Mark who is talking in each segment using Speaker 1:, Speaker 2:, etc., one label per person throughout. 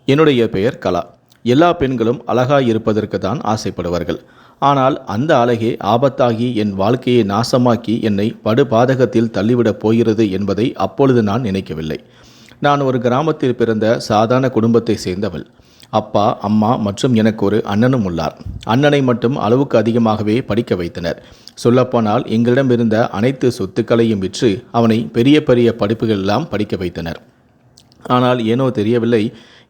Speaker 1: என்னுடைய பெயர் கலா. எல்லா பெண்களும் அழகாய் இருப்பதற்கு தான் ஆசைப்படுவார்கள். ஆனால் அந்த அழகே ஆபத்தாகி என் வாழ்க்கையை நாசமாக்கி என்னை படுபாதகத்தில் தள்ளிவிடப் போகிறது என்பதை அப்பொழுது நான் நினைக்கவில்லை. நான் ஒரு கிராமத்தில் பிறந்த சாதாரண குடும்பத்தை சேர்ந்தவள். அப்பா, அம்மா மற்றும் எனக்கு ஒரு அண்ணனும் உள்ளார். அண்ணனை மட்டும் அளவுக்கு அதிகமாகவே படிக்க வைத்தனர். சொல்லப்போனால் எங்களிடம் இருந்த அனைத்து சொத்துக்களையும் விற்று அவனை பெரிய பெரிய படிப்புகள் எல்லாம் படிக்க வைத்தனர். ஆனால் ஏனோ தெரியவில்லை,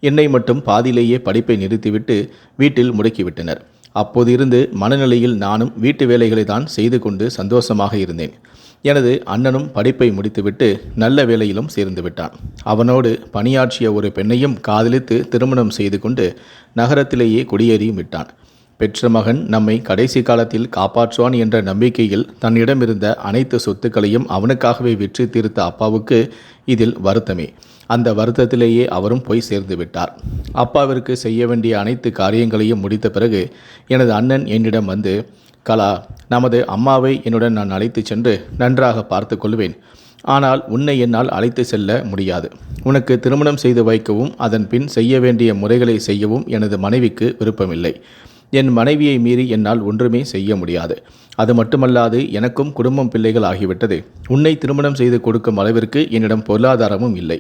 Speaker 1: என்னை மட்டும் பாதியிலேயே படிப்பை நிறுத்திவிட்டு வீட்டில் முடக்கிவிட்டனர். அப்போதிருந்து மனநிலையில் நானும் வீட்டு வேலைகளை தான் செய்து கொண்டு சந்தோஷமாக இருந்தேன். எனது அண்ணனும் படிப்பை முடித்துவிட்டு நல்ல வேலையிலும் சேர்ந்து விட்டான். அவனோடு பணியாற்றிய ஒரு பெண்ணையும் காதலித்து திருமணம் செய்து கொண்டு நகரத்திலேயே குடியேறியும் விட்டான். பெற்ற மகன் நம்மை கடைசி காலத்தில் காப்பாற்றுவான் என்ற நம்பிக்கையில் தன்னிடமிருந்த அனைத்து சொத்துக்களையும் அவனுக்காகவே விற்று தீர்த்த அப்பாவுக்கு இதில் வருத்தமே. அந்த வருத்தத்திலேயே அவரும் போய் சேர்ந்து விட்டார். அப்பாவிற்கு செய்ய வேண்டிய அனைத்து காரியங்களையும் முடித்த பிறகு எனது அண்ணன் என்னிடம் வந்து, கலா, நமது அம்மாவை என்னுடன் நான் அழைத்து சென்று நன்றாக பார்த்து கொள்வேன். ஆனால் உன்னை என்னால் அழைத்து செல்ல முடியாது. உனக்கு திருமணம் செய்து வைக்கவும் அதன் பின் செய்ய வேண்டிய முறைகளை செய்யவும் எனது மனைவிக்கு விருப்பமில்லை. என் மனைவியை மீறி என்னால் ஒன்றுமே செய்ய முடியாது. அது மட்டுமல்லாது எனக்கும் குடும்பம், பிள்ளைகள் ஆகிவிட்டது. உன்னை திருமணம் செய்து கொடுக்கும் அளவிற்கு என்னிடம் பொருளாதாரமும் இல்லை.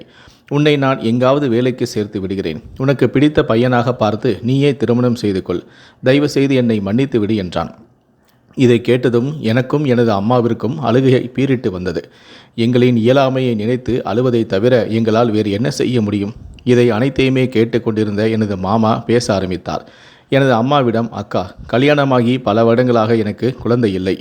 Speaker 1: உன்னை நான் எங்காவது வேலைக்கு சேர்த்து விடுகிறேன். உனக்கு பிடித்த பையனாக பார்த்து நீயே திருமணம் செய்து கொள். தயவு செய்து என்னை மன்னித்து விடு என்றான். இதை கேட்டதும் எனக்கும் எனது அம்மாவிற்கும் அழுகையை பீறிட்டு வந்தது. எங்களின் இயலாமையை நினைத்து அழுவதை தவிர எங்களால் வேறு என்ன செய்ய முடியும்? இதை அனைத்தையுமே கேட்டுக்கொண்டிருந்த எனது மாமா பேச ஆரம்பித்தார். எனது அம்மாவிடம், அக்கா, கல்யாணமாகி பல வருடங்களாக எனக்கு குழந்தை இல்லை.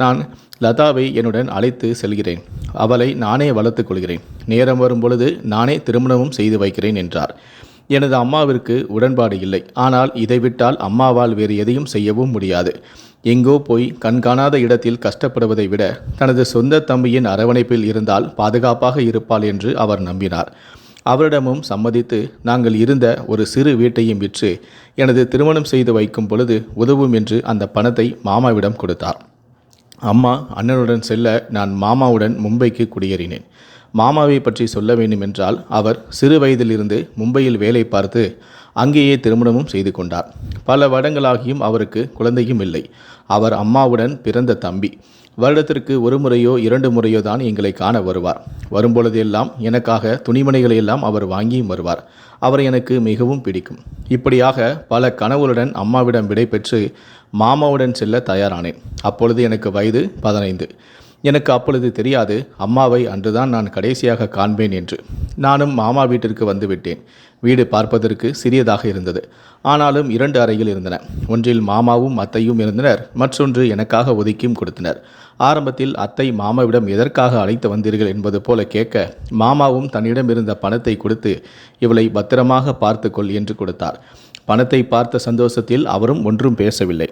Speaker 1: நான் லதாவை என்னுடன் அழைத்து செல்கிறேன். அவளை நானே வளர்த்து கொள்கிறேன். நேரம் வரும் பொழுது நானே திருமணமும் செய்து வைக்கிறேன் என்றார். எனது அம்மாவிற்கு உடன்பாடு இல்லை. ஆனால் இதை விட்டால் அம்மாவால் வேறு எதையும் செய்யவும் முடியாது. எங்கோ போய் கண்காணாத இடத்தில் கஷ்டப்படுவதை விட தனது சொந்த தம்பியின் அரவணைப்பில் இருந்தால் பாதுகாப்பாக இருப்பாள் என்று அவர் நம்பினார். அவரிடமும் சம்மதித்து நாங்கள் இருந்த ஒரு சிறு வீட்டையும் விற்று எனது திருமணம் செய்து வைக்கும் பொழுது உதவும் என்று அந்த பணத்தை மாமாவிடம் கொடுத்தார். அம்மா அண்ணனுடன் செல்ல நான் மாமாவுடன் மும்பைக்கு குடியேறினேன். மாமாவை பற்றி சொல்ல வேண்டுமென்றால் அவர் சிறு வயதிலிருந்து மும்பையில் வேலை பார்த்து அங்கேயே திருமணமும் செய்து கொண்டார். பல வருடங்களாகியும் அவருக்கு குழந்தையும் இல்லை. அவர் அம்மாவுடன் பிறந்த தம்பி. வருடத்திற்கு ஒரு முறையோ 2 முறையோ தான் எங்களை காண வருவார். வரும்பொழுதெல்லாம் எனக்காக துணிமணிகளை எல்லாம் அவர் வாங்கியும் வருவார். அவர் எனக்கு மிகவும் பிடிக்கும். இப்படியாக பல கனவுகளுடன் அம்மாவிடம் விடை பெற்று மாமாவுடன் செல்ல தயாரானேன். அப்பொழுது எனக்கு வயது 15. எனக்கு அப்பொழுது தெரியாது அம்மாவை அன்றுதான் நான் கடைசியாக காண்பேன் என்று. நானும் மாமா வீட்டிற்கு வந்து விட்டேன். வீடு பார்ப்பதற்கு சிறியதாக இருந்தது. ஆனாலும் 2 அறைகள் இருந்தன. ஒன்றில் மாமாவும் அத்தையும் இருந்தனர். மற்றொன்று எனக்காக ஒதுக்கியும் கொடுத்தனர். ஆரம்பத்தில் அத்தை மாமாவிடம் எதற்காக அழைத்து வந்தீர்கள் என்பது போல கேட்க, மாமாவும் தன்னிடம் இருந்த பணத்தை கொடுத்து இவளை பத்திரமாக பார்த்துக்கொள் என்று கொடுத்தார். பணத்தை பார்த்த சந்தோஷத்தில் அவரும் ஒன்றும் பேசவில்லை.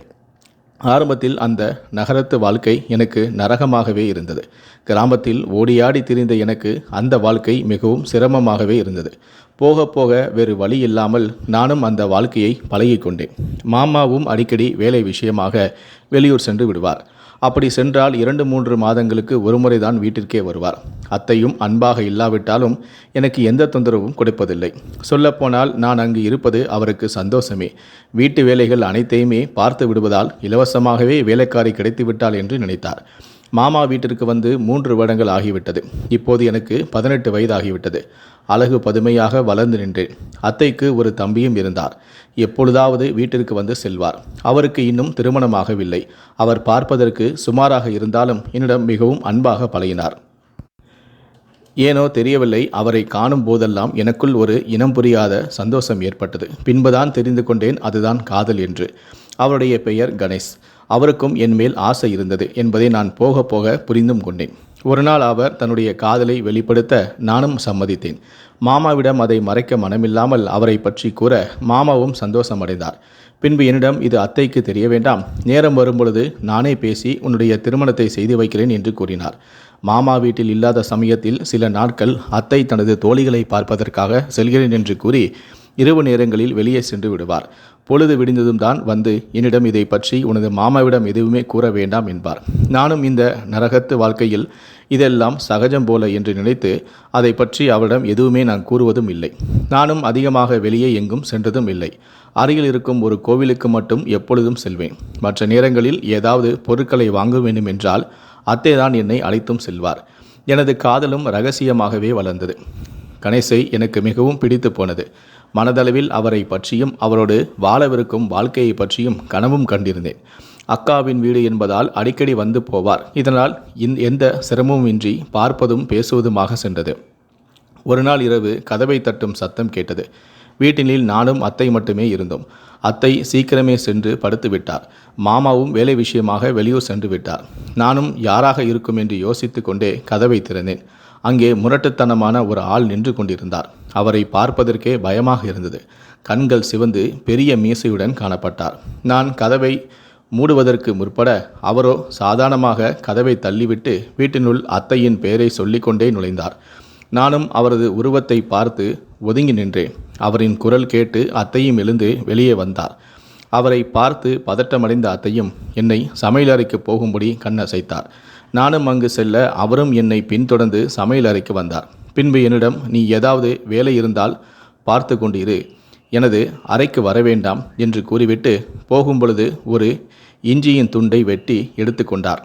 Speaker 1: ஆரம்பத்தில் அந்த நகரத்து வாழ்க்கை எனக்கு நரகமாகவே இருந்தது. கிராமத்தில் ஓடியாடி திரிந்த எனக்கு அந்த வாழ்க்கை மிகவும் சிரமமாகவே இருந்தது. போக போக வேறு வழி இல்லாமல் நானும் அந்த வாழ்க்கையை பழகிக்கொண்டேன். மாமாவும் அடிக்கடி வேலை விஷயமாக வெளியூர் சென்று விடுவார். அப்படி சென்றால் 2-3 மாதங்களுக்கு ஒரு முறைதான் வீட்டிற்கே வருவார். அத்தையும் அன்பாக இல்லாவிட்டாலும் எனக்கு எந்த தொந்தரவும் கொடுப்பதில்லை. சொல்லப்போனால் நான் அங்கு இருப்பது அவருக்கு சந்தோஷமே. வீட்டு வேலைகள் அனைத்தையுமே பார்த்து விடுவதால் இலவசமாகவே வேலைக்காரி கிடைத்துவிட்டாள் என்று நினைத்தார். மாமா வீட்டிற்கு வந்து 3 வருடங்கள் ஆகிவிட்டது. இப்போது எனக்கு 18 வயது ஆகிவிட்டது. அழகு பதுமையாக வளர்ந்து நின்றேன். அத்தைக்கு ஒரு தம்பியும் இருந்தார். எப்பொழுதாவது வீட்டிற்கு வந்து செல்வார். அவருக்கு இன்னும் திருமணமாகவில்லை. அவர் பார்ப்பதற்கு சுமாராக இருந்தாலும் என்னிடம் மிகவும் அன்பாக பழகினார். ஏனோ தெரியவில்லை, அவரை காணும் போதெல்லாம் எனக்குள் ஒரு இனம் புரியாத சந்தோஷம் ஏற்பட்டது. பின்புதான் தெரிந்து கொண்டேன் அதுதான் காதல் என்று. அவருடைய பெயர் கணேஷ். அவருக்கும் என் மேல் ஆசை இருந்தது என்பதை நான் போக போக புரிந்தும் கொண்டேன். ஒரு நாள் அவர் தன்னுடைய காதலை வெளிப்படுத்த நானும் சம்மதித்தேன். மாமாவிடம் அதை மறைக்க மனமில்லாமல் அவரை பற்றி கூற மாமாவும் சந்தோஷமடைந்தார். பின்பு என்னிடம் இது அத்தைக்கு தெரிய வேண்டாம், நேரம் வரும்பொழுது நானே பேசி உன்னுடைய திருமணத்தை செய்து வைக்கிறேன் என்று கூறினார். மாமா வீட்டில் இல்லாத சமயத்தில் சில நாட்கள் அத்தை தனது தோழிகளை பார்ப்பதற்காக செல்கிறேன் என்று கூறி இரவு நேரங்களில் வெளியே சென்று விடுவார். பொழுது விடிந்ததும் தான் வந்து என்னிடம் இதை பற்றி உனது மாமாவிடம் எதுவுமே கூற வேண்டாம் என்பார். நானும் இந்த நரகத்து வாழ்க்கையில் இதெல்லாம் சகஜம் போல என்று நினைத்து அதை பற்றி அவரிடம் எதுவுமே நான் கூறுவதும் இல்லை. நானும் அதிகமாக வெளியே எங்கும் சென்றதும் இல்லை. அருகில் இருக்கும் ஒரு கோவிலுக்கு மட்டும் எப்பொழுதும் செல்வேன். மற்ற நேரங்களில் ஏதாவது பொருட்களை வாங்க வேண்டும் என்றால் அத்தைதான் என்னை அழைத்தும் செல்வார். எனது காதலும் இரகசியமாகவே வளர்ந்தது. கணேசை எனக்கு மிகவும் பிடித்து போனது. மனதளவில் அவரை பற்றியும் அவரோடு வாழவிருக்கும் வாழ்க்கையை பற்றியும் கனவும் கண்டிருந்தேன். அக்காவின் வீடு என்பதால் அடிக்கடி வந்து போவார். இதனால் எந்த சிரமமும் இன்றி பார்ப்பதும் பேசுவதுமாக சென்றது. ஒரு நாள் இரவு கதவை தட்டும் சத்தம் கேட்டது. வீட்டினில் நானும் அத்தை மட்டுமே இருந்தோம். அத்தை சீக்கிரமே சென்று படுத்து விட்டார். மாமாவும் வேலை விஷயமாக வெளியூர் சென்று விட்டார். நானும் யாராக இருக்கும் என்று யோசித்து கொண்டே கதவை திறந்தேன். அங்கே முரட்டுத்தனமான ஒரு ஆள் நின்று கொண்டிருந்தார். அவரை பார்ப்பதற்கே பயமாக இருந்தது. கண்கள் சிவந்து பெரிய மீசையுடன் காணப்பட்டார். நான் கதவை மூடுவதற்கு முற்பட அவரோ சாதாரணமாக கதவை தள்ளிவிட்டு வீட்டினுள் அத்தையின் பெயரை சொல்லிக்கொண்டே நுழைந்தார். நானும் அவரது உருவத்தை பார்த்து ஒதுங்கி நின்றேன். அவரின் குரல் கேட்டு அத்தையும் எழுந்து வெளியே வந்தார். அவரை பார்த்து பதட்டமடைந்த அத்தையும் என்னை சமையலறைக்கு போகும்படி கண்ணசைத்தார். நானும் அங்கு செல்ல அவரும் என்னை பின்தொடர்ந்து சமையலறைக்கு வந்தார். பின்பு என்னிடம், நீ ஏதாவது வேலை இருந்தால் பார்த்து கொண்டிரு, எனது அறைக்கு வரவேண்டாம் என்று கூறிவிட்டு போகும்பொழுது ஒரு இஞ்சியின் துண்டை வெட்டி எடுத்துக்கொண்டார்.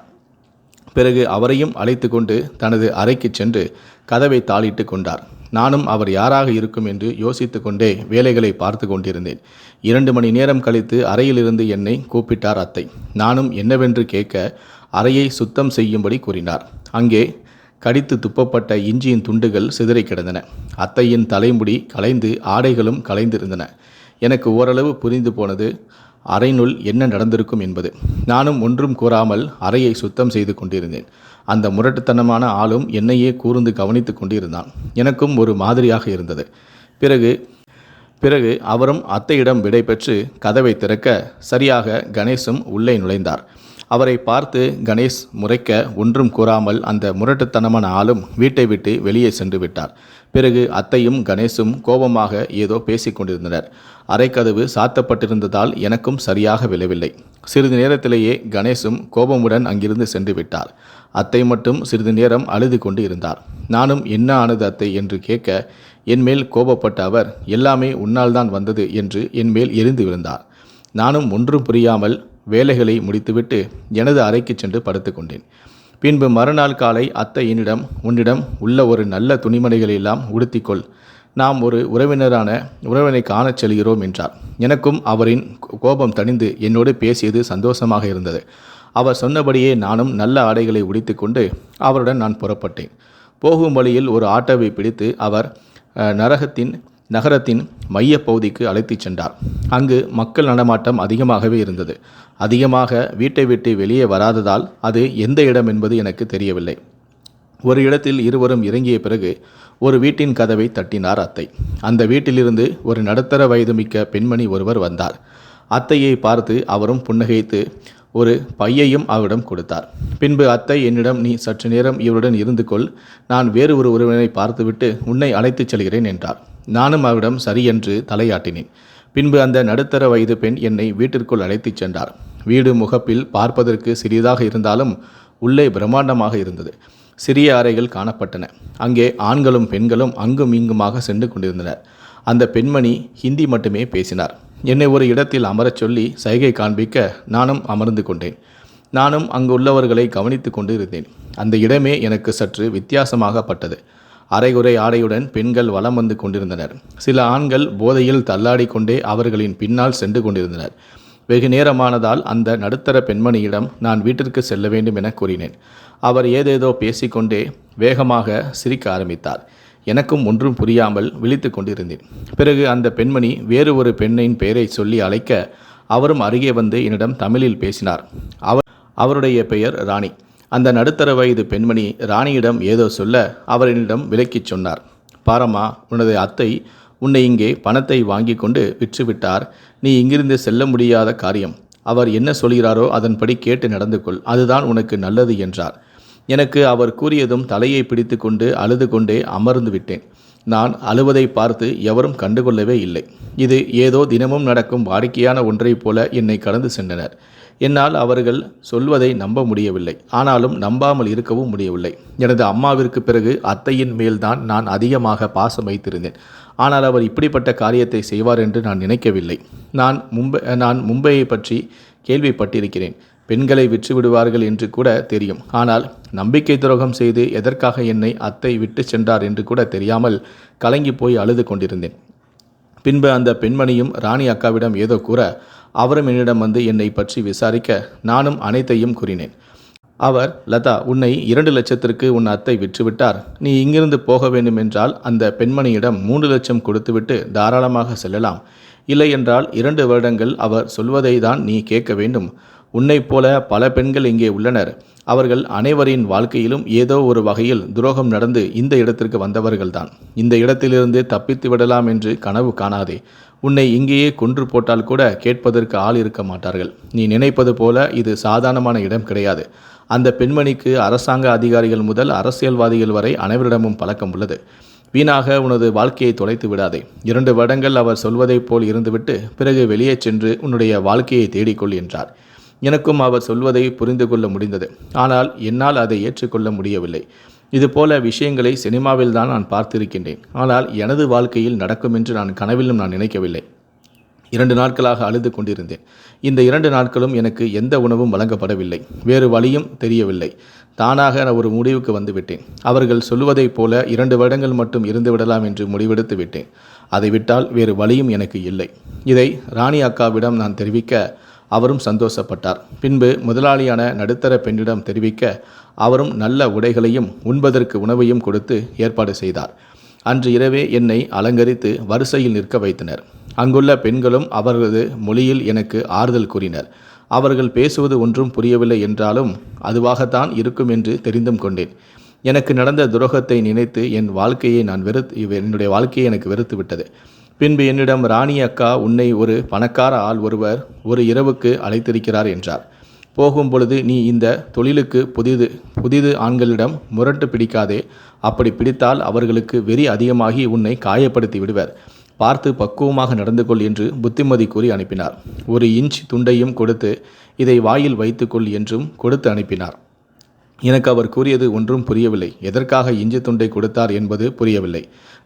Speaker 1: பிறகு அவரையும் அழைத்து கொண்டு தனது அறைக்கு சென்று கதவை தாளிட்டு கொண்டார். நானும் அவர் யாராக இருக்கும் என்று யோசித்து கொண்டே வேலைகளை பார்த்து கொண்டிருந்தேன். 2 மணி நேரம் கழித்து அறையிலிருந்து என்னை கூப்பிட்டார் அத்தை. நானும் என்னவென்று கேட்க அறையை சுத்தம் செய்யும்படி கூறினார். அங்கே கடித்து துப்பப்பட்ட இஞ்சியின் துண்டுகள் சிதறி கிடந்தன. அத்தையின் தலைமுடி கலைந்து ஆடைகளும் கலைந்திருந்தன. எனக்கு ஓரளவு புரிந்து போனது அறையினுள் என்ன நடந்திருக்கும் என்பது. நானும் ஒன்றும் கூறாமல் அறையை சுத்தம் செய்து கொண்டிருந்தேன். அந்த முரட்டுத்தனமான ஆளும் என்னையே கூர்ந்து கவனித்து கொண்டிருந்தான். எனக்கும் ஒரு மாதிரியாக இருந்தது. பிறகு அவரும் அத்தையிடம் விடை பெற்று கதவை திறக்க சரியாக கணேசும் உள்ளே நுழைந்தார். அவரை பார்த்து கணேஷ் முறைக்க ஒன்றும் கூறாமல் அந்த முரட்டுத்தனமான ஆளும் வீட்டை விட்டு வெளியே சென்று விட்டார். பிறகு அத்தையும் கணேசும் கோபமாக ஏதோ பேசிக் கொண்டிருந்தனர். அறைக்கதவு சாத்தப்பட்டிருந்ததால் எனக்கும் சரியாக விழவில்லை. சிறிது நேரத்திலேயே கணேசும் கோபமுடன் அங்கிருந்து சென்று விட்டார். அத்தை மட்டும் சிறிது நேரம் அழுது கொண்டு இருந்தார். நானும் என்ன ஆனது அத்தை என்று கேட்க என்மேல் கோபப்பட்ட அவர், எல்லாமே உன்னால் தான் வந்தது என்று என்மேல் எரிந்து விழுந்தார். நானும் ஒன்றும் புரியாமல் வேலைகளை முடித்துவிட்டு எனது அறைக்கு சென்று படுத்து கொண்டேன். பின்பு மறுநாள் காலை அத்தை என்னிடம், உன்னிடம் உள்ள ஒரு நல்ல துணிமணிகளெல்லாம் உடுத்திக்கொள், நாம் ஒரு உறவினை காணச் செல்கிறோம் என்றார். எனக்கும் அவரின் கோபம் தணிந்து என்னோடு பேசியது சந்தோஷமாக இருந்தது. அவர் சொன்னபடியே நானும் நல்ல ஆடைகளை உடுத்தி கொண்டு அவருடன் நான் புறப்பட்டேன். போகும் வழியில் ஒரு ஆட்டோவை பிடித்து அவர் நகரத்தின் மைய பகுதிக்கு அழைத்துச் சென்றார். அங்கு மக்கள் நடமாட்டம் அதிகமாகவே இருந்தது. அதிகமாக வீட்டை விட்டு வெளியே வராததால் அது எந்த இடம் என்பது எனக்கு தெரியவில்லை. ஒரு இடத்தில் இருவரும் இறங்கிய பிறகு ஒரு வீட்டின் கதவை தட்டினார் அத்தை. அந்த வீட்டிலிருந்து ஒரு நடுத்தர வயது மிக்க பெண்மணி ஒருவர் வந்தார். அத்தையை பார்த்து அவரும் புன்னகைத்து ஒரு பையையும் அவரிடம் கொடுத்தார். பின்பு அத்தை என்னிடம், நீ சற்று நேரம் இவருடன் இருந்து கொள், நான் வேறு ஒரு உறவினரை பார்த்துவிட்டு உன்னை அழைத்துச் செல்கிறேன் என்றார். நானும் அவரிடம் சரி என்று தலையாட்டினேன். பின்பு அந்த நடுத்தர வயது பெண் என்னை வீட்டிற்குள் அழைத்துச் சென்றார். வீடு முகப்பில் பார்ப்பதற்கு சிறியதாக இருந்தாலும் உள்ளே பிரம்மாண்டமாக இருந்தது. சிறிய அறைகள் காணப்பட்டன. அங்கே ஆண்களும் பெண்களும் அங்கும் இங்குமாக சென்று கொண்டிருந்தனர். அந்த பெண்மணி ஹிந்தி மட்டுமே பேசினார். என்னை ஒரு இடத்தில் அமரச் சொல்லி சைகை காண்பிக்க நானும் அமர்ந்து கொண்டேன். நானும் அங்கு உள்ளவர்களை கவனித்து கொண்டு இருந்தேன். அந்த இடமே எனக்கு சற்று வித்தியாசமாகப்பட்டது. அரைகுறை ஆடையுடன் பெண்கள் வலம் வந்து கொண்டிருந்தனர். சில ஆண்கள் போதையில் தள்ளாடி கொண்டே அவர்களின் பின்னால் சென்று கொண்டிருந்தனர். வெகு நேரமானதால் அந்த நடுத்தர பெண்மணியிடம் நான் வீட்டிற்கு செல்ல வேண்டும் என கூறினேன். அவர் ஏதேதோ பேசிக்கொண்டே வேகமாக சிரிக்க ஆரம்பித்தார். எனக்கும் ஒன்றும் புரியாமல் விழித்து கொண்டிருந்தேன். பிறகு அந்த பெண்மணி வேறு ஒரு பெண்ணின் பெயரை சொல்லி அழைக்க அவரும் அருகே வந்து என்னிடம் தமிழில் பேசினார். அவருடைய பெயர் ராணி. அந்த நடுத்தர வயது பெண்மணி ராணியிடம் ஏதோ சொல்ல அவரிடம் விலக்கிச் சொன்னார். பாரம்மா, உனது அத்தை உன்னை இங்கே பணத்தை வாங்கி கொண்டு விற்றுவிட்டார். நீ இங்கிருந்து செல்ல முடியாத காரியம். அவர் என்ன சொல்கிறாரோ அதன்படி கேட்டு நடந்து கொள், அதுதான் உனக்கு நல்லது என்றார். எனக்கு அவர் கூறியதும் தலையை பிடித்து கொண்டு அழுது கொண்டே அமர்ந்து விட்டேன். நான் அழுவதை பார்த்து எவரும் கண்டுகொள்ளவே இல்லை. இது ஏதோ தினமும் நடக்கும் வாடிக்கையான ஒன்றை போல என்னை கடந்து சென்றனர். என்னால் அவர்கள் சொல்வதை நம்ப முடியவில்லை. ஆனாலும் நம்பாமல் இருக்கவும் முடியவில்லை. எனது அம்மாவிற்கு பிறகு அத்தையின் மேல்தான் நான் அதிகமாக பாசம் வைத்திருந்தேன். ஆனால் அவர் இப்படிப்பட்ட காரியத்தை செய்வார் என்று நான் நினைக்கவில்லை. நான் மும்பையை பற்றி கேள்விப்பட்டிருக்கிறேன். பெண்களை விற்று விடுவார்கள் என்று கூட தெரியும். ஆனால் நம்பிக்கை துரோகம் செய்து எதற்காக என்னை அத்தை விட்டு சென்றார் என்று கூட தெரியாமல் கலங்கி போய் அழுது கொண்டிருந்தேன். பின்பு அந்த பெண்மணியும் ராணி அக்காவிடம் ஏதோ கூற, அவரும் என்னிடம் வந்து என்னை பற்றி விசாரிக்க நானும் அனைத்தையும் கூறினேன். அவர், லதா, உன்னை 2 லட்சத்திற்கு உன் அத்தை விற்றுவிட்டார். நீ இங்கிருந்து போக வேண்டுமென்றால் அந்த பெண்மணியிடம் 3 லட்சம் கொடுத்துவிட்டு தாராளமாக செல்லலாம். இல்லை என்றால் 2 வருடங்கள் அவர் சொல்வதை தான் நீ கேட்க வேண்டும். உன்னைப் போல பல பெண்கள் இங்கே உள்ளனர். அவர்கள் அனைவரின் வாழ்க்கையிலும் ஏதோ ஒரு வகையில் துரோகம் நடந்து இந்த இடத்திற்கு வந்தவர்கள்தான். இந்த இடத்திலிருந்து தப்பித்து விடலாம் என்று கனவு காணாதே. உன்னை இங்கேயே கொன்று போட்டால் கூட கேட்பதற்கு ஆள் இருக்க மாட்டார்கள். நீ நினைப்பது போல இது சாதாரணமான இடம் கிடையாது. அந்த பெண்மணிக்கு அரசாங்க அதிகாரிகள் முதல் அரசியல்வாதிகள் வரை அனைவரிடமும் பழக்கம் உள்ளது. வீணாக உனது வாழ்க்கையை தொலைத்து விடாதே. 2 வருடங்கள் அவர் சொல்வதைப் போல் இருந்துவிட்டு பிறகு வெளியே சென்று உன்னுடைய வாழ்க்கையை தேடிக்கொள் என்றார். எனக்கும் அவர் சொல்வதை புரிந்து கொள்ள முடிந்தது. ஆனால் என்னால் அதை ஏற்றுக்கொள்ள முடியவில்லை. இதுபோல விஷயங்களை சினிமாவில் தான் நான் பார்த்திருக்கின்றேன். ஆனால் எனது வாழ்க்கையில் நடக்கும் என்று நான் கனவிலும் நான் நினைக்கவில்லை. 2 நாட்களாக அழுது கொண்டிருந்தேன். இந்த 2 நாட்களும் எனக்கு எந்த உணவும் வழங்கப்படவில்லை. வேறு வழியும் தெரியவில்லை. தானாக ஒரு முடிவுக்கு வந்துவிட்டேன். அவர்கள் சொல்வதைப் போல 2 வருடங்கள் மட்டும் இருந்து விடலாம் என்று முடிவெடுத்து விட்டேன். அதை விட்டால் வேறு வழியும் எனக்கு இல்லை. இதை ராணி அக்காவிடம் நான் தெரிவிக்க அவரும் சந்தோஷப்பட்டார். பின்பு முதலாளியான நடுத்தர பெண்ணிடம் தெரிவிக்க அவரும் நல்ல உடைகளையும் உண்பதற்கு உணவையும் கொடுத்து ஏற்பாடு செய்தார். அன்று இரவே என்னை அலங்கரித்து வரிசையில் நிற்க வைத்தனர். அங்குள்ள பெண்களும் அவர்களது மொழியில் எனக்கு ஆறுதல் கூறினர். அவர்கள் பேசுவது ஒன்றும் புரியவில்லை என்றாலும் அதுவாகத்தான் இருக்கும் என்று தெரிந்தும் கொண்டேன். எனக்கு நடந்த துரோகத்தை நினைத்து என்னுடைய வாழ்க்கையை எனக்கு வெறுத்து விட்டது. பின்பு என்னிடம், ராணி அக்கா உன்னை ஒரு பணக்கார ஆள் ஒருவர் ஒரு இரவுக்கு அழைத்திருக்கிறார் என்றார். போகும் பொழுது நீ இந்த தொழிலுக்கு புதிது ஆண்களிடம் முரட்டு பிடிக்காதே. அப்படி பிடித்தால் அவர்களுக்கு வெறி அதிகமாகி உன்னை காயப்படுத்தி விடுவர். பார்த்து பக்குவமாக நடந்து கொள் என்று புத்திமதி கூறி அனுப்பினார். 1 இன்ச் துண்டையும் கொடுத்து இதை வாயில் வைத்துக்கொள் என்றும் கொடுத்து அனுப்பினார். எனக்கு அவர் கூறியது ஒன்றும் புரியவில்லை. எதற்காக இஞ்சி துண்டை கொடுத்தார் என்பது புரியவில்லை.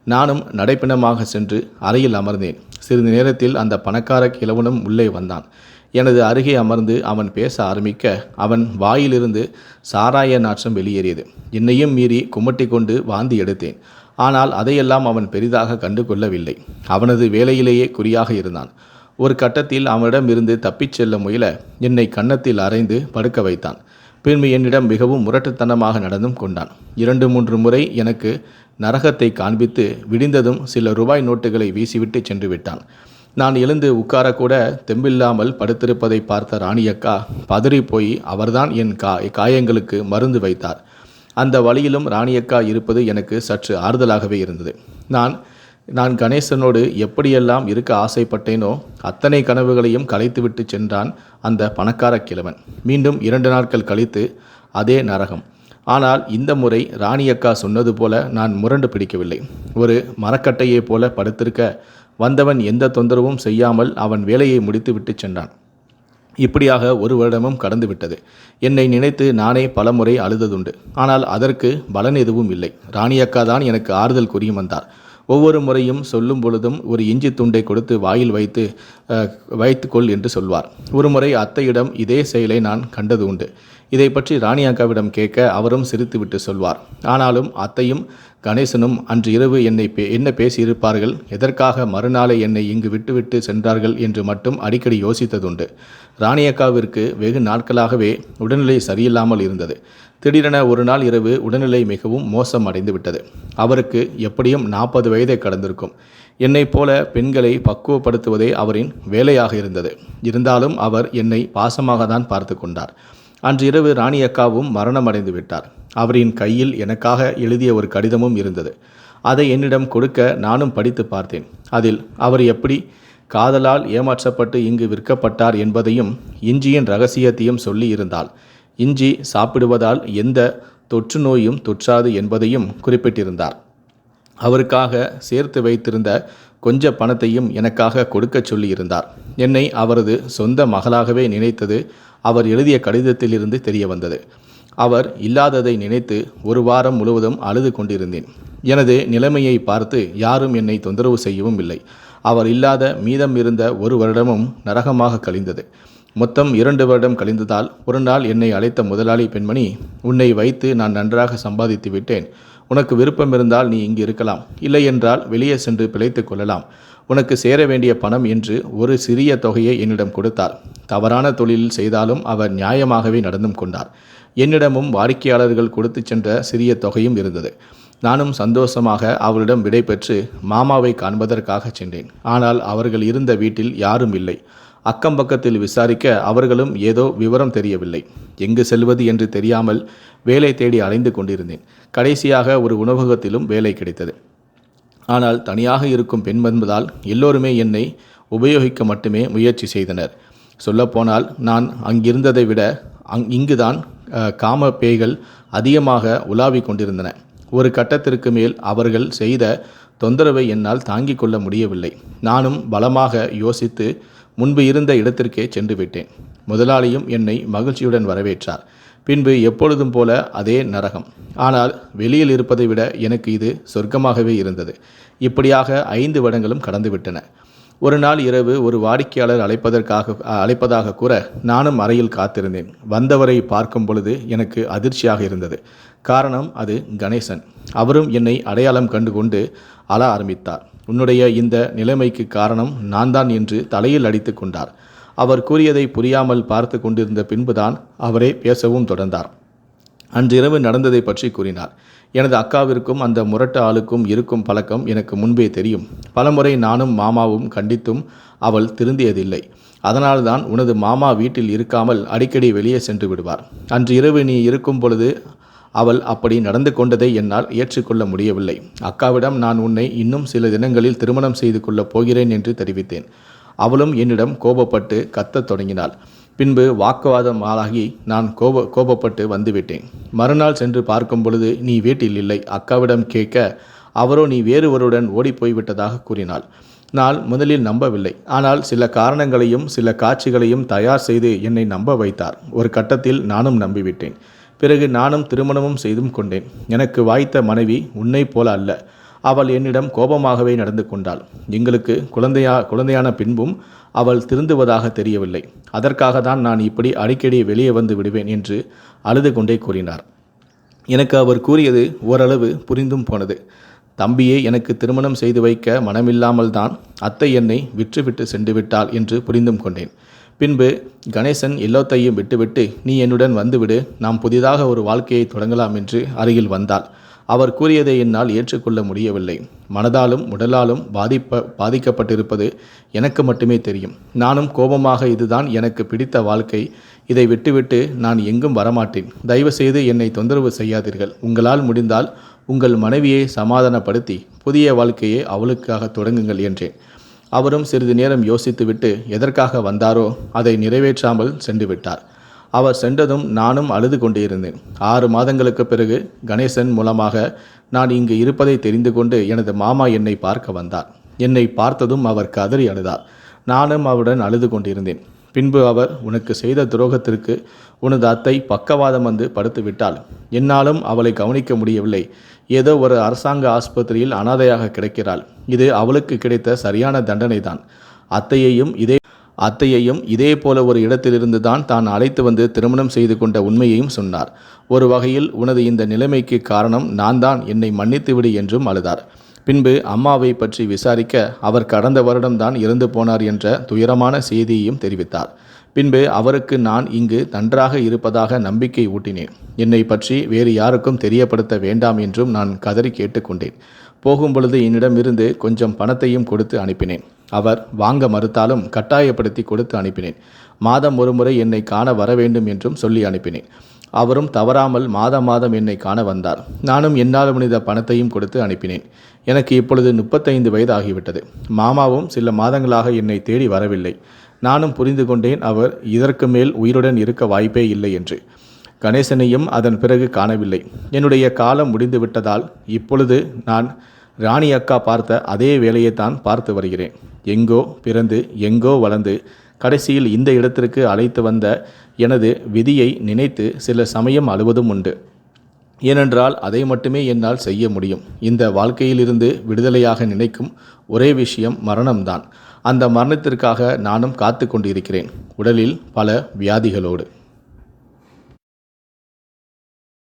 Speaker 1: நானும் நடைப்பிணமாக சென்று அறையில் அமர்ந்தேன். சிறிது நேரத்தில் அந்த பணக்கார கிழவனும் உள்ளே வந்தான். எனது அருகே அமர்ந்து அவன் பேச ஆரம்பிக்க அவன் வாயிலிருந்து சாராய நாற்றம் வெளியேறியது. என்னையும் மீறி குமட்டி கொண்டு வாந்தி எடுத்தேன். ஆனால் அதையெல்லாம் அவன் பெரிதாக கண்டு கொள்ளவில்லை. அவனது வேலையிலேயே குறியாக இருந்தான். ஒரு கட்டத்தில் அவனிடம் இருந்து தப்பிச் செல்ல முயல என்னை கன்னத்தில் அறைந்து படுக்க வைத்தான். பின்பு என்னிடம் மிகவும் முரட்டுத்தனமாக நடந்தும் கொண்டான். 2-3 முறை எனக்கு நரகத்தை காண்பித்து விடிந்ததும் சில ரூபாய் நோட்டுகளை வீசிவிட்டு சென்று விட்டான். நான் எழுந்து உட்காரக்கூட தெம்பில்லாமல் படுத்திருப்பதை பார்த்த ராணியக்கா பதறி போய் அவர்தான் என் காயங்களுக்கு மருந்து வைத்தார். அந்த வழியிலும் ராணியக்கா இருப்பது எனக்கு சற்று ஆறுதலாகவே இருந்தது. நான் கணேசனோடு எப்படியெல்லாம் இருக்க ஆசைப்பட்டேனோ அத்தனை கனவுகளையும் கலைத்துவிட்டு சென்றான் அந்த பணக்கார கிழவன். மீண்டும் 2 நாட்கள் கழித்து அதே நரகம். ஆனால் இந்த முறை ராணியக்கா சொன்னது போல நான் முரண்டு பிடிக்கவில்லை. ஒரு மரக்கட்டையை போல படுத்திருக்க வந்தவன் எந்த தொந்தரவும் செய்யாமல் அவன் வேலையை முடித்து விட்டு சென்றான். இப்படியாக 1 வருடமும் கடந்து விட்டது. என்னை நினைத்து நானே பலமுறை அழுததுண்டு. ஆனால் அதற்கு பலன் எதுவும் இல்லை. ராணியக்கா தான் எனக்கு ஆறுதல் கூறியும் வந்தார். ஒவ்வொரு முறையும் சொல்லும் பொழுதும் ஒரு இஞ்சி துண்டை கொடுத்து வாயில் வைத்துக்கொள் என்று சொல்வார். ஒரு முறை அத்தையிடம் இதே செயலை நான் கண்டது உண்டு. இதை பற்றி ராணி அக்காவிடம் கேட்க அவரும் சிரித்துவிட்டு சொல்வார். ஆனாலும் அத்தையும் கணேசனும் அன்று இரவு என்ன பேசியிருப்பார்கள், எதற்காக மறுநாளை என்னை இங்கு விட்டுவிட்டு சென்றார்கள் என்று மட்டும் அடிக்கடி யோசித்ததுண்டு. ராணி அக்காவிற்கு வெகு நாட்களாகவே உடல்நிலை சரியில்லாமல் இருந்தது. திடீரென ஒரு நாள் இரவு உடல்நிலை மிகவும் மோசம் அடைந்து விட்டது. அவருக்கு எப்படியும் 40 வயதை கடந்திருக்கும். என்னைப் போல பெண்களை பக்குவப்படுத்துவதே அவரின் வேலையாக இருந்தது. இருந்தாலும் அவர் என்னை பாசமாக தான் பார்த்து கொண்டார். அன்று இரவு ராணி அக்காவும் மரணம் அடைந்து விட்டார். அவரின் கையில் எனக்காக எழுதிய ஒரு கடிதமும் இருந்தது. அதை என்னிடம் கொடுக்க நானும் படித்து பார்த்தேன். அதில் அவர் எப்படி காதலால் ஏமாற்றப்பட்டு இங்கு விற்கப்பட்டார் என்பதையும் இஞ்சியின் இரகசியத்தையும் சொல்லி இருந்தால் இஞ்சி சாப்பிடுவதால் எந்த தொற்று நோயும் தொற்றாது என்பதையும் குறிப்பிட்டிருந்தார். அவருக்காக சேர்த்து வைத்திருந்த கொஞ்ச பணத்தையும் எனக்காக கொடுக்க சொல்லியிருந்தார். என்னை அவரது சொந்த மகளாகவே நினைத்தது அவர் எழுதிய கடிதத்திலிருந்து தெரிய வந்தது. அவர் இல்லாததை நினைத்து ஒரு வாரம் முழுவதும் அழுது கொண்டிருந்தேன். எனது நிலைமையை பார்த்து யாரும் என்னை தொந்தரவு செய்யவும் இல்லை. அவர் இல்லாத மீதம் இருந்த ஒரு வருடமும் நரகமாக கழிந்தது. மொத்தம் 2 வருடம் கழிந்ததால் ஒரு நாள் என்னை அழைத்த முதலாளி பெண்மணி, உன்னை வைத்து நான் நன்றாக சம்பாதித்து விட்டேன். உனக்கு விருப்பம் இருந்தால் நீ இங்கு இருக்கலாம், இல்லை என்றால் வெளியே சென்று பிழைத்து கொள்ளலாம். உனக்கு சேர வேண்டிய பணம் என்று ஒரு சிறிய தொகையை என்னிடம் கொடுத்தார். தவறான தொழிலில் செய்தாலும் அவர் நியாயமாகவே நடந்தும் கொண்டார். என்னிடமும் வாடிக்கையாளர்கள் கொடுத்து சென்ற சிறிய தொகையும் இருந்தது. நானும் சந்தோஷமாக அவரிடம் விடை பெற்று மாமாவை காண்பதற்காக சென்றேன். ஆனால் அவர்கள் இருந்த வீட்டில் யாரும் இல்லை. அக்கம் பக்கத்தில் விசாரிக்க அவர்களும் ஏதோ விவரம் தெரியவில்லை. எங்கு செல்வது என்று தெரியாமல் வேலை தேடி அலைந்து கொண்டிருந்தேன். கடைசியாக ஒரு உணவகத்திலும் வேலை கிடைத்தது. ஆனால் தனியாக இருக்கும் பெண் என்பதால் எல்லோருமே என்னை உபயோகிக்க மட்டுமே முயற்சி செய்தனர். சொல்லப்போனால் நான் அங்கிருந்ததை விட இங்குதான் காம பேய்கள் அதிகமாக உலாவிக் கொண்டிருந்தன. ஒரு கட்டத்திற்கு மேல் அவர்கள் செய்த தொந்தரவை என்னால் தாங்கிக் கொள்ள முடியவில்லை. நானும் பலமாக யோசித்து முன்பு இருந்த இடத்திற்கே சென்று விட்டேன். முதலாளியும் என்னை மகிழ்ச்சியுடன் வரவேற்றார். பின்பு எப்பொழுதும் போல அதே நரகம். ஆனால் வெளியில் இருப்பதை விட எனக்கு இது சொர்க்கமாகவே இருந்தது. இப்படியாக 5 வருடங்களும் கடந்துவிட்டன. ஒரு நாள் இரவு ஒரு வாடிக்கையாளர் அழைப்பதாக கூற நானும் அறையில் காத்திருந்தேன். வந்தவரை பார்க்கும் பொழுது எனக்கு அதிர்ச்சியாக இருந்தது. காரணம், அது கணேசன். அவரும் என்னை அடையாளம் கண்டு கொண்டு அழ ஆரம்பித்தார். உன்னுடைய இந்த நிலைமைக்கு காரணம் நான் தான் என்று தலையில் அடித்து கொண்டார். அவர் கூறியதை புரியாமல் பார்த்து கொண்டிருந்த பின்புதான் அவரே பேசவும் தொடர்ந்தார். அன்றிரவு நடந்ததை பற்றி கூறினார். எனது அக்காவிற்கும் அந்த முரட்டு ஆளுக்கும் இருக்கும் பழக்கம் எனக்கு முன்பே தெரியும். பலமுறை நானும் மாமாவும் கண்டித்தும் அவள் திருந்தியதில்லை. அதனால்தான் உனது மாமா வீட்டில் இருக்காமல் அடிக்கடி வெளியே சென்று விடுவார். அன்று இரவு நீ இருக்கும் பொழுது அவள் அப்படி நடந்து கொண்டதை என்னால் ஏற்றுக்கொள்ள முடியவில்லை. அக்காவிடம் நான் உன்னை இன்னும் சில தினங்களில் திருமணம் செய்து கொள்ளப் போகிறேன் என்று தெரிவித்தேன். அவளும் என்னிடம் கோபப்பட்டு கத்தத் தொடங்கினாள். பின்பு வாக்குவாதம் ஆளாகி நான் கோபப்பட்டு வந்துவிட்டேன். மறுநாள் சென்று பார்க்கும் பொழுது நீ வீட்டில் இல்லை. அக்காவிடம் கேட்க அவரோ நீ வேறுவருடன் ஓடிப்போய்விட்டதாக கூறினாள். நான் முதலில் நம்பவில்லை. ஆனால் சில காரணங்களையும் சில காட்சிகளையும் தயார் செய்து என்னை நம்ப வைத்தார். ஒரு கட்டத்தில் நானும் நம்பிவிட்டேன். பிறகு நானும் திருமணமும் செய்தும் கொண்டேன். எனக்கு வாய்த்த மனைவி உன்னை போல அல்ல. அவள் என்னிடம் கோபமாகவே நடந்து கொண்டாள். எங்களுக்கு குழந்தையான பின்பும் அவள் திருந்துவதாக தெரியவில்லை. அதற்காக தான் நான் இப்படி அடிக்கடி வெளியே வந்து விடுவேன் என்று அழுது கொண்டே கூறினார். எனக்கு அவர் கூறியது ஓரளவு புரிந்தும் போனது. தம்பியே எனக்கு திருமணம் செய்து வைக்க மனமில்லாமல் தான் அத்தை என்னை விற்றுவிட்டு சென்று விட்டாள் என்று புரிந்தும் கொண்டேன். பின்பு கணேசன் எல்லாத்தையும் விட்டுவிட்டு நீ என்னுடன் வந்துவிடு, நாம் புதிதாக ஒரு வாழ்க்கையை தொடங்கலாம் என்று அருகில் வந்தாள். அவர் கூறியதை என்னால் ஏற்றுக்கொள்ள முடியவில்லை. மனதாலும் உடலாலும் பாதிக்கப்பட்டிருப்பது எனக்கு மட்டுமே தெரியும். நானும் கோபமாக இதுதான் எனக்கு பிடித்த வாழ்க்கை, இதை விட்டுவிட்டு நான் எங்கும் வரமாட்டேன். தயவுசெய்து என்னை தொந்தரவு செய்யாதீர்கள். உங்களால் முடிந்தால் உங்கள் மனைவியை சமாதானப்படுத்தி புதிய வாழ்க்கையை அவளுக்காக தொடங்குங்கள் என்றேன். அவரும் சிறிது நேரம் யோசித்துவிட்டு எதற்காக வந்தாரோ அதை நிறைவேற்றாமல் சென்று விட்டார். அவர் சென்றதும் நானும் அழுது கொண்டே இருந்தேன். 6 மாதங்களுக்கு பிறகு கணேசன் மூலமாக நான் இங்கு இருப்பதை தெரிந்து கொண்டு எனது மாமா என்னை பார்க்க வந்தார். என்னை பார்த்ததும் அவர் கதறி அழுதார். நானும் அவருடன் அழுது கொண்டிருந்தேன். பின்பு அவர், உனக்கு செய்த துரோகத்திற்கு உனது அத்தை பக்கவாதம் வந்து படுத்து விட்டாள். என்னாலும் அவளை கவனிக்க முடியவில்லை. ஏதோ ஒரு அரசாங்க ஆஸ்பத்திரியில் அனாதையாக கிடக்கிறாள். இது அவளுக்கு கிடைத்த சரியான தண்டனை தான். அத்தையையும் இதே போல ஒரு இடத்திலிருந்து தான் அழைத்து வந்து திருமணம் செய்து கொண்ட உண்மையையும் சொன்னார். ஒரு வகையில் உனது இந்த நிலைமைக்கு காரணம் நான் தான், என்னை மன்னித்துவிடு என்றும் அழுதார். பின்பு அம்மாவை பற்றி விசாரிக்க அவர் கடந்த வருடம்தான் இறந்து போனார் என்ற துயரமான செய்தியையும் தெரிவித்தார். பின்பு அவருக்கு நான் இங்கு நன்றாக இருப்பதாக நம்பிக்கை ஊட்டினேன். என்னை பற்றி வேறு யாருக்கும் தெரியப்படுத்த வேண்டாம் என்றும் நான் கதறி கேட்டுக்கொண்டேன். போகும்பொழுது என்னிடமிருந்து கொஞ்சம் பணத்தையும் கொடுத்து அனுப்பினேன். அவர் வாங்க மறுத்தாலும் கட்டாயப்படுத்தி கொடுத்து அனுப்பினேன். மாதம் ஒரு முறை என்னை காண வர வேண்டும் என்றும் சொல்லி அனுப்பினேன். அவரும் தவறாமல் மாதம் என்னை காண வந்தார். நானும் என்னால் முடிந்த பணத்தையும் கொடுத்து அனுப்பினேன். எனக்கு இப்பொழுது 35 வயது ஆகிவிட்டது. மாமாவும் சில மாதங்களாக என்னை தேடி வரவில்லை. நானும் புரிந்து கொண்டேன் அவர் இதற்கு மேல் உயிருடன் இருக்க வாய்ப்பே இல்லை என்று. கணேசனையும் அதன் பிறகு காணவில்லை. என்னுடைய காலம் முடிந்து விட்டதால் இப்பொழுது நான் ராணி அக்கா பார்த்த அதே வேலையைத்தான் பார்த்து வருகிறேன். எங்கோ பிறந்து எங்கோ வளர்ந்து கடைசியில் இந்த இடத்திற்கு அழைத்து வந்த எனது விதியை நினைத்து சில சமயம் அழுவதும் உண்டு. ஏனென்றால் அதை மட்டுமே என்னால் செய்ய முடியும். இந்த வாழ்க்கையிலிருந்து விடுதலையாக நினைக்கும் ஒரே விஷயம் மரணம்தான். அந்த மரணத்திற்காக நானும் காத்து கொண்டிருக்கிறேன், உடலில் பல வியாதிகளோடு.